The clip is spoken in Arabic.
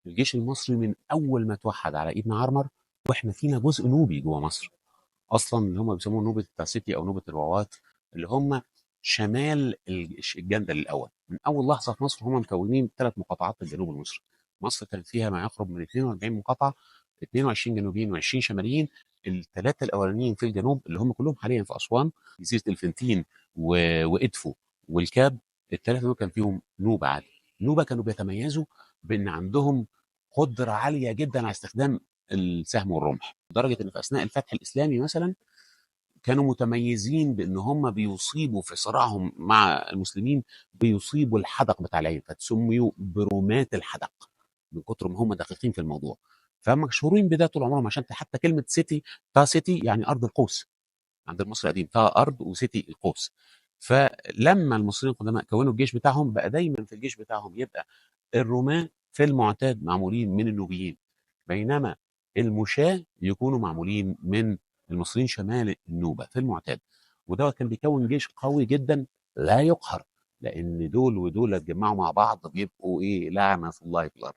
الجيش المصري من اول ما اتوحد على ايد نعرمر، واحنا فينا جزء نوبي جوه مصر اصلا، اللي هم بيسموه نوبه التاسيتي او نوبه الواوات، اللي هم شمال الجندل الاول. من اول لحظه في مصر هم مكونين 3 مقاطعات في الجنوب المصري. مصر كانت فيها ما يقرب من 42 مقاطعه، 22 جنوبيين و20 شماليين. الثلاثه الاولانيين في الجنوب اللي هم كلهم حاليا في اسوان، جزيره الفنتين وادفو والكاب. الثلاثه دول كان فيهم نوبه عالي. نوبه كانوا بيتميزوا بان عندهم قدره عاليه جدا على استخدام السهم والرمح، لدرجه ان في اثناء الفتح الاسلامي مثلا كانوا متميزين بان هم بيصيبوا في صراعهم مع المسلمين، بيصيبوا الحدق بتاع العين، فتسميوا برومات الحدق من كتر ما هم دقيقين في الموضوع. فمشهورين بده طول عمرهم، عشان حتى كلمه سيتي، تا سيتي يعني ارض القوس. عند المصري القديم تا ارض وسيتي القوس. فلما المصريين القدماء كونوا الجيش بتاعهم، بقى دايما في الجيش بتاعهم يبقى الرومان في المعتاد معمولين من النوبيين، بينما المشاة يكونوا معمولين من المصريين شمال النوبة في المعتاد. وده كان بيكون جيش قوي جدا لا يقهر، لان دول ودول اتجمعوا مع بعض بيبقوا ايه، لعنة الله في الارض.